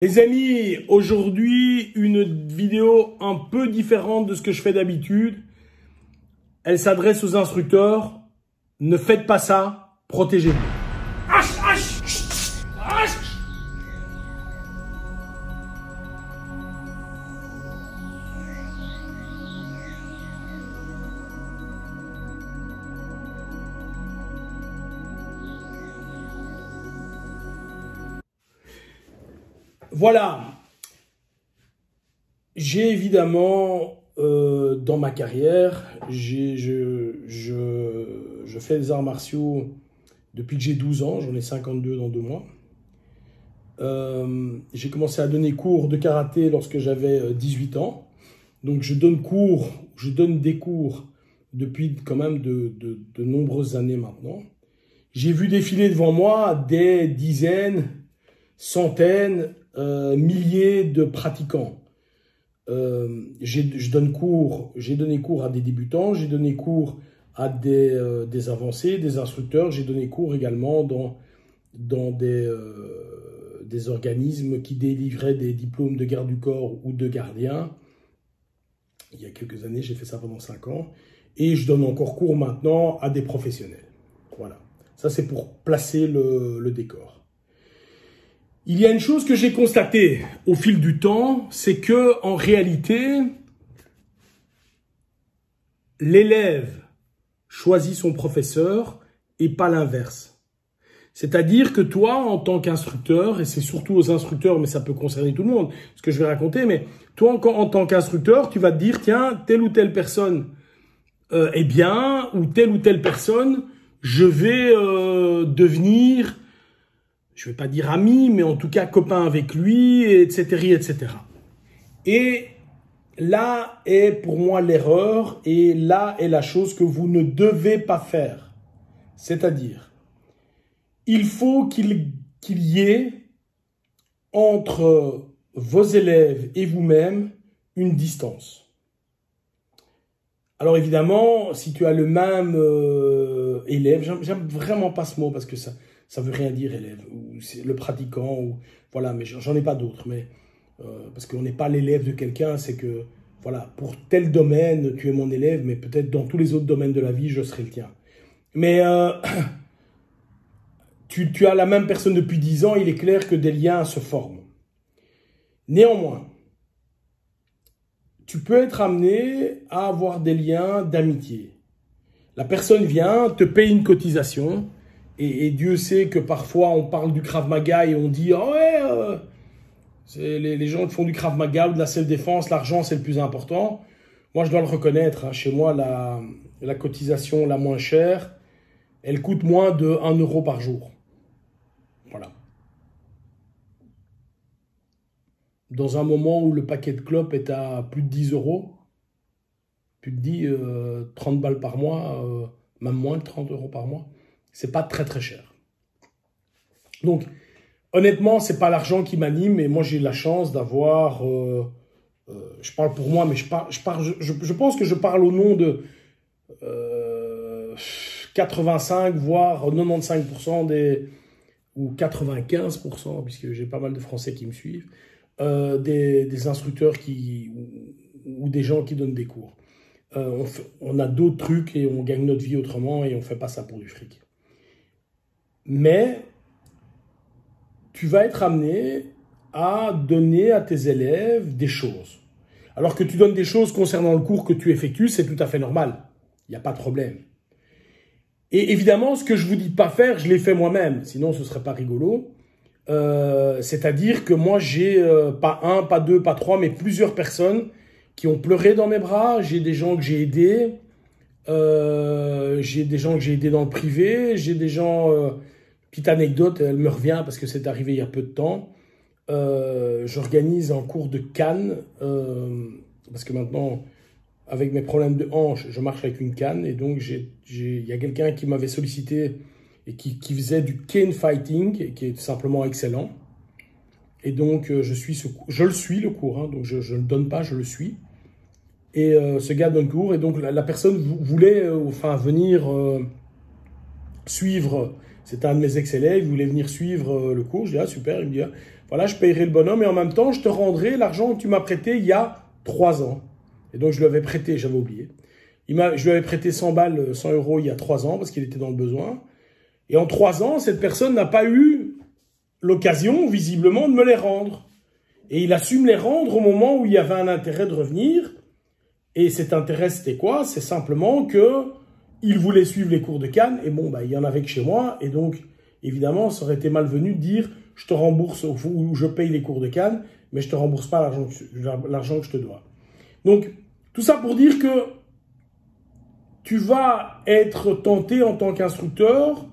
Les amis, aujourd'hui, une vidéo un peu différente de ce que je fais d'habitude. Elle s'adresse aux instructeurs. Ne faites pas ça, protégez-vous. Voilà. J'ai évidemment, dans ma carrière, je fais des arts martiaux depuis que j'ai 12 ans. J'en ai 52 dans 2 mois. J'ai commencé à donner cours de karaté lorsque j'avais 18 ans. Donc je donne des cours depuis quand même de nombreuses années maintenant. J'ai vu défiler devant moi des dizaines, centaines, milliers de pratiquants. J'ai donné cours à des débutants, j'ai donné cours à des avancés, des instructeurs, j'ai donné cours également dans des organismes qui délivraient des diplômes de garde du corps ou de gardien. Il y a quelques années, j'ai fait ça pendant 5 ans. Et je donne encore cours maintenant à des professionnels. Voilà. Ça, c'est pour placer le décor. Il y a une chose que j'ai constatée au fil du temps, c'est que en réalité, l'élève choisit son professeur et pas l'inverse. C'est-à-dire que toi, en tant qu'instructeur, et c'est surtout aux instructeurs, mais ça peut concerner tout le monde, ce que je vais raconter, mais toi, en tant qu'instructeur, tu vas te dire, tiens, telle ou telle personne est bien, ou telle personne, je vais devenir, je vais pas dire ami, mais en tout cas copain avec lui, etc., etc. Et là est pour moi l'erreur, et là est la chose que vous ne devez pas faire. C'est-à-dire, il faut qu'il y ait entre vos élèves et vous-même une distance. Alors évidemment, si tu as le même élève, j'aime vraiment pas ce mot parce que ça veut rien dire élève, ou c'est le pratiquant, ou voilà, mais j'en ai pas d'autres, mais parce qu'on n'est pas l'élève de quelqu'un, c'est que voilà, pour tel domaine, tu es mon élève, mais peut-être dans tous les autres domaines de la vie, je serai le tien. Mais tu as la même personne depuis 10 ans, il est clair que des liens se forment. Néanmoins, tu peux être amené à avoir des liens d'amitié. La personne vient, te paye une cotisation, et Dieu sait que parfois on parle du Krav Maga et on dit « Oh ouais, les gens qui font du Krav Maga ou de la self-défense, l'argent c'est le plus important. » Moi je dois le reconnaître, hein, chez moi la cotisation la moins chère, elle coûte moins de 1 euro par jour. Voilà. Dans un moment où le paquet de clopes est à plus de 10 euros, plus de 30 balles par mois, même moins de 30 euros par mois, c'est pas très très cher. Donc, honnêtement, c'est pas l'argent qui m'anime, mais moi j'ai la chance d'avoir, je parle pour moi, mais je pense que je parle au nom de 85, voire 95% ou 95%, puisque j'ai pas mal de Français qui me suivent, des instructeurs ou des gens qui donnent des cours. On a d'autres trucs et on gagne notre vie autrement et on fait pas ça pour du fric. Mais tu vas être amené à donner à tes élèves des choses. Alors que tu donnes des choses concernant le cours que tu effectues, c'est tout à fait normal. Il n'y a pas de problème. Et évidemment, ce que je vous dis de pas faire, je l'ai fait moi-même. Sinon, ce serait pas rigolo. C'est-à-dire que moi, j'ai pas 1, pas 2, pas 3, mais plusieurs personnes qui ont pleuré dans mes bras. J'ai des gens que j'ai aidés. J'ai des gens que j'ai aidés dans le privé. J'ai des gens... petite anecdote, elle me revient parce que c'est arrivé il y a peu de temps. J'organise un cours de canne. Parce que maintenant, avec mes problèmes de hanche, je marche avec une canne. Et donc, il y a quelqu'un qui m'avait sollicité et qui faisait du cane fighting, et qui est simplement excellent. Et donc, je le suis, le cours. Hein, donc, je ne le donne pas, je le suis. Et ce gars donne cours. Et donc, la personne voulait venir suivre. C'était un de mes ex-élèves, il voulait venir suivre le cours. Je dis, ah super, il me dit, voilà, je payerai le bonhomme et en même temps, je te rendrai l'argent que tu m'as prêté il y a 3 ans. Et donc, je lui avais prêté, j'avais oublié. Je lui avais prêté 100 balles, 100 euros il y a 3 ans parce qu'il était dans le besoin. Et en 3 ans, cette personne n'a pas eu l'occasion, visiblement, de me les rendre. Et il a su me les rendre au moment où il y avait un intérêt de revenir. Et cet intérêt, c'était quoi? C'est simplement que il voulait suivre les cours de Cannes. Et bon, il y en avait que chez moi. Et donc, évidemment, ça aurait été malvenu de dire je te rembourse ou je paye les cours de Cannes, mais je te rembourse pas l'argent que je te dois. Donc, tout ça pour dire que tu vas être tenté en tant qu'instructeur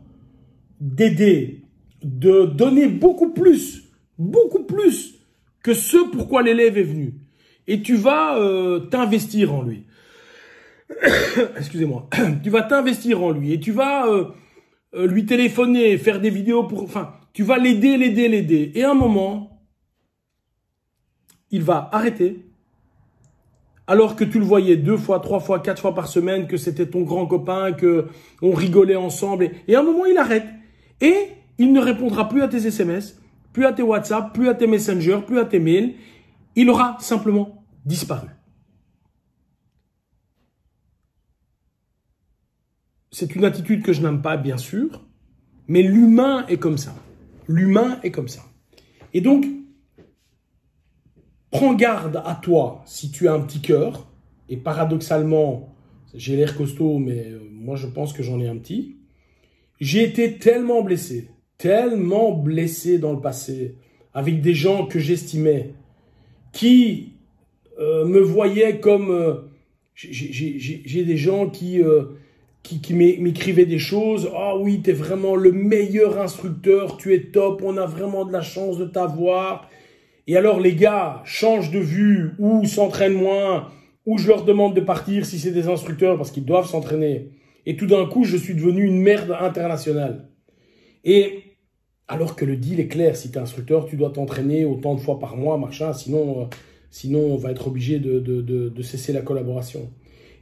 d'aider, de donner beaucoup plus que ce pourquoi l'élève est venu. Et tu vas t'investir en lui. Excusez-moi. Tu vas t'investir en lui et tu vas lui téléphoner, faire des vidéos pour... Enfin, tu vas l'aider. Et à un moment, il va arrêter. Alors que tu le voyais 2 fois, 3 fois, 4 fois par semaine, que c'était ton grand copain, que on rigolait ensemble. Et à un moment, il arrête. Et il ne répondra plus à tes SMS, plus à tes WhatsApp, plus à tes Messenger, plus à tes mails. Il aura simplement disparu. C'est une attitude que je n'aime pas, bien sûr, mais l'humain est comme ça. L'humain est comme ça. Et donc, prends garde à toi si tu as un petit cœur, et paradoxalement, j'ai l'air costaud, mais moi je pense que j'en ai un petit. J'ai été tellement blessé dans le passé, avec des gens que j'estimais, qui me voyaient comme... j'ai des gens qui m'écrivaient des choses. « Ah oui, tu es vraiment le meilleur instructeur, tu es top, on a vraiment de la chance de t'avoir. » Et alors les gars changent de vue ou s'entraînent moins, ou je leur demande de partir si c'est des instructeurs parce qu'ils doivent s'entraîner. Et tout d'un coup, je suis devenu une merde internationale. Et alors que le deal est clair, si tu es instructeur, tu dois t'entraîner autant de fois par mois, machin, sinon on va être obligé de cesser la collaboration.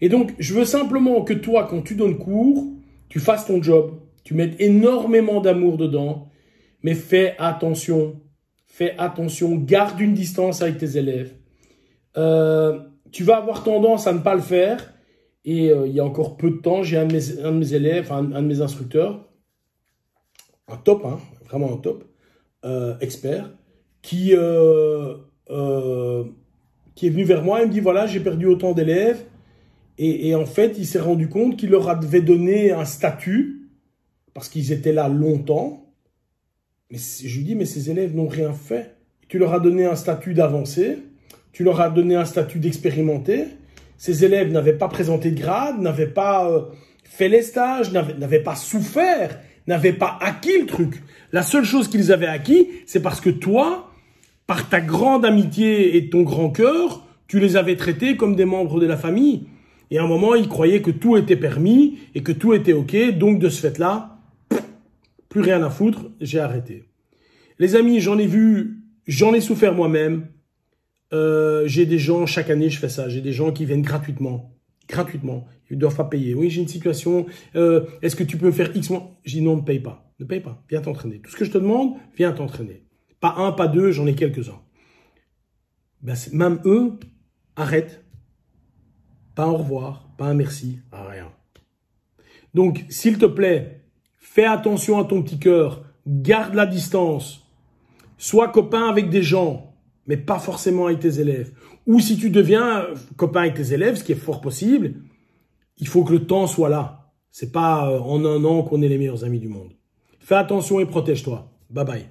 Et donc, je veux simplement que toi, quand tu donnes cours, tu fasses ton job, tu mettes énormément d'amour dedans, mais fais attention, garde une distance avec tes élèves. Tu vas avoir tendance à ne pas le faire, et il y a encore peu de temps, j'ai un de mes élèves, un de mes instructeurs, un top, hein, vraiment un top, expert, qui est venu vers moi et me dit, voilà, j'ai perdu autant d'élèves, et en fait, il s'est rendu compte qu'il leur avait donné un statut, parce qu'ils étaient là longtemps. Mais je lui dis, mais ces élèves n'ont rien fait. Tu leur as donné un statut d'avancé, tu leur as donné un statut d'expérimenté. Ces élèves n'avaient pas présenté de grade, n'avaient pas fait les stages, n'avaient pas souffert, n'avaient pas acquis le truc. La seule chose qu'ils avaient acquis, c'est parce que toi, par ta grande amitié et ton grand cœur, tu les avais traités comme des membres de la famille. Et à un moment, ils croyaient que tout était permis et que tout était OK. Donc, de ce fait-là, plus rien à foutre, j'ai arrêté. Les amis, j'en ai vu, j'en ai souffert moi-même. J'ai des gens, chaque année, je fais ça. J'ai des gens qui viennent gratuitement. Ils ne doivent pas payer. Oui, j'ai une situation. Est-ce que tu peux faire X mois? Je dis non, ne paye pas. Ne paye pas. Viens t'entraîner. Tout ce que je te demande, viens t'entraîner. Pas un, pas deux, j'en ai quelques-uns. Ben, même eux, arrêtent. Pas un au revoir, pas un merci, rien. Donc, s'il te plaît, fais attention à ton petit cœur. Garde la distance. Sois copain avec des gens, mais pas forcément avec tes élèves. Ou si tu deviens copain avec tes élèves, ce qui est fort possible, il faut que le temps soit là. C'est pas en un an qu'on est les meilleurs amis du monde. Fais attention et protège-toi. Bye bye.